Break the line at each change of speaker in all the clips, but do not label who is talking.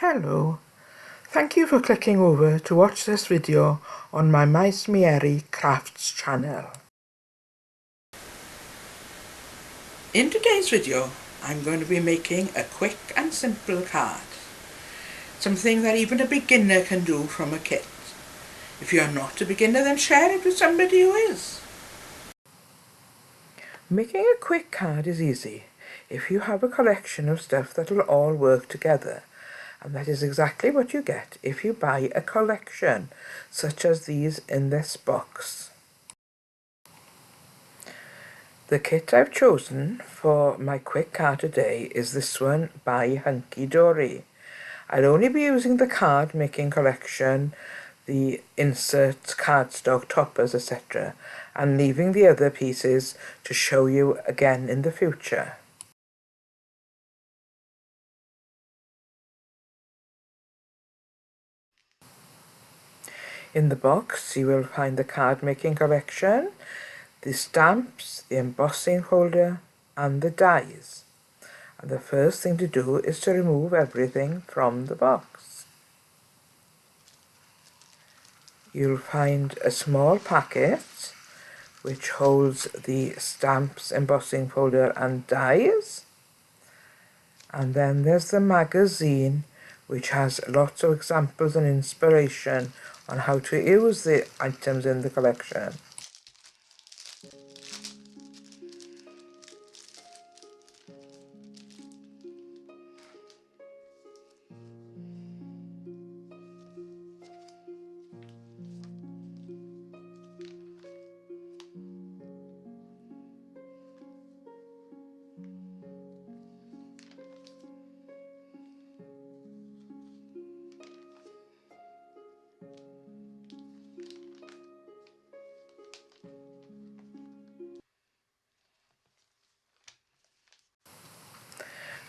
Hello, thank you for clicking over to watch this video on my Maes Mieru Crafts channel. In today's video, I'm going to be making a quick and simple card. Something that even a beginner can do from a kit. If you're not a beginner, then share it with somebody who is. Making a quick card is easy if you have a collection of stuff that will all work together. And that is exactly what you get if you buy a collection, such as these in this box. The kit I've chosen for my quick card today is this one by Hunky Dory. I'll only be using the card making collection, the inserts, cardstock, toppers, etc., and leaving the other pieces to show you again in the future. In the box you will find the card making collection, the stamps, the embossing folder and the dies. And the first thing to do is to remove everything from the box. You'll find a small packet which holds the stamps, embossing folder and dies. And then there's the magazine which has lots of examples and inspiration on how to use the items in the collection.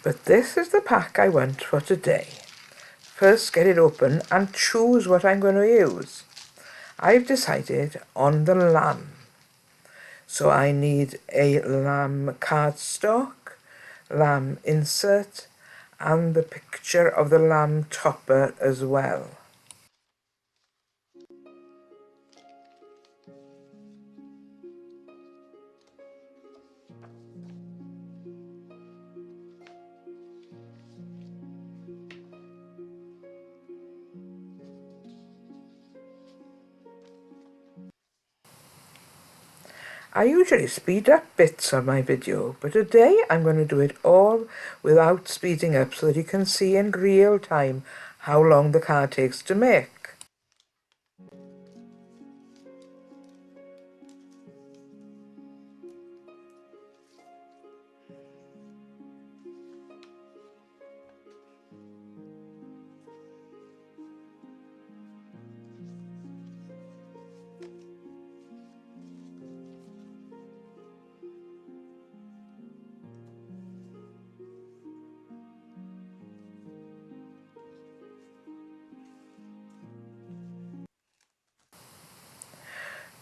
But this is the pack I want for today. First get it open and choose what I'm going to use. I've decided on the lamb. So I need a lamb cardstock, lamb insert and the picture of the lamb topper as well. I usually speed up bits of my video, but today I'm going to do it all without speeding up so that you can see in real time how long the card takes to make.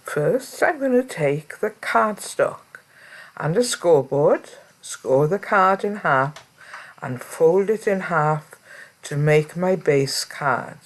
First, I'm going to take the cardstock and a scoreboard, score the card in half and fold it in half to make my base card.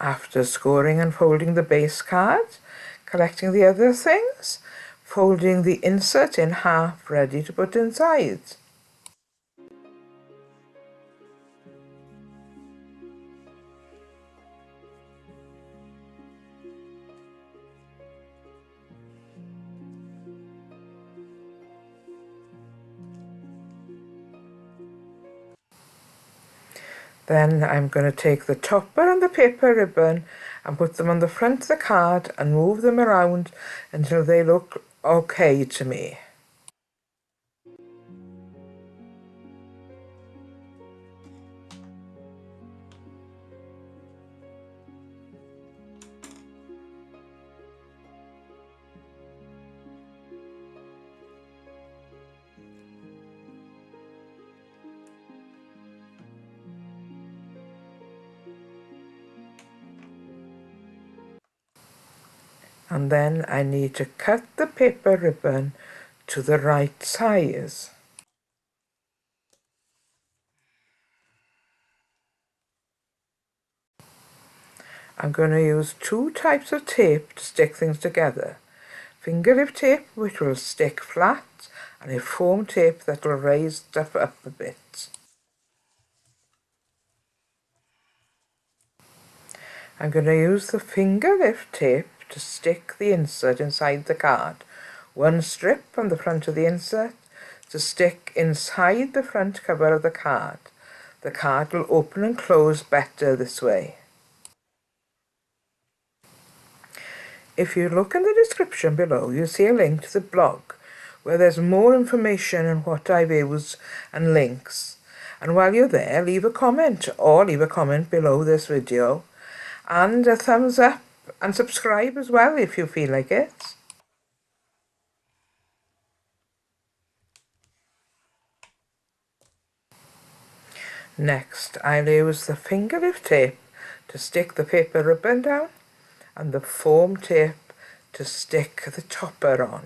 After scoring and folding the base card, collecting the other things, folding the insert in half ready to put inside. Then I'm going to take the topper and the paper ribbon and put them on the front of the card and move them around until they look okay to me. And then I need to cut the paper ribbon to the right size. I'm going to use two types of tape to stick things together. Fingertip tape, which will stick flat, and a foam tape that will raise stuff up a bit. I'm going to use the fingertip tape to stick the insert inside the card. One strip on the front of the insert to stick inside the front cover of the card. The card will open and close better this way. If you look in the description below, you'll see a link to the blog where there's more information on what I've used and links. And while you're there, leave a comment below this video and a thumbs up and subscribe as well if you feel like it. Next, I'll use the fingertip tape to stick the paper ribbon down and the foam tape to stick the topper on.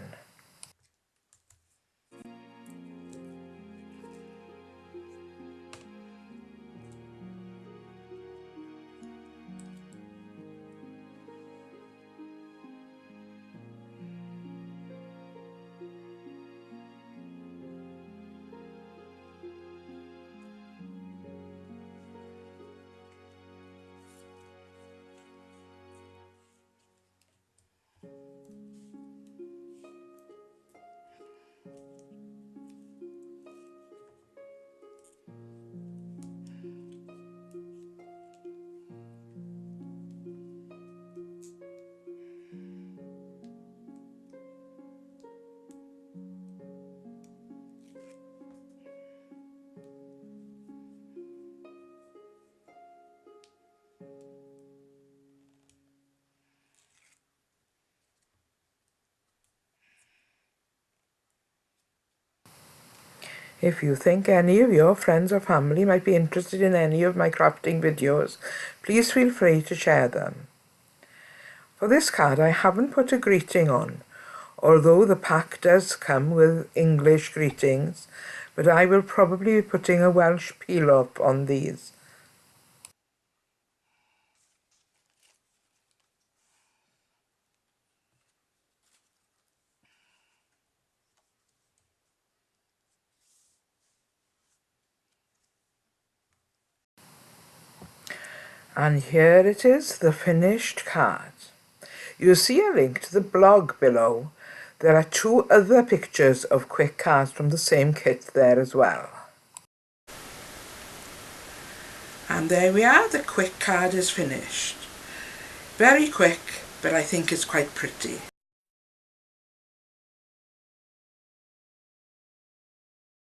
If you think any of your friends or family might be interested in any of my crafting videos, please feel free to share them. For this card I haven't put a greeting on, although the pack does come with English greetings, but I will probably be putting a Welsh peel-up on these. And here it is, the finished card. You'll see a link to the blog below. There are two other pictures of quick cards from the same kit there as well. And there we are, the quick card is finished. Very quick, but I think it's quite pretty.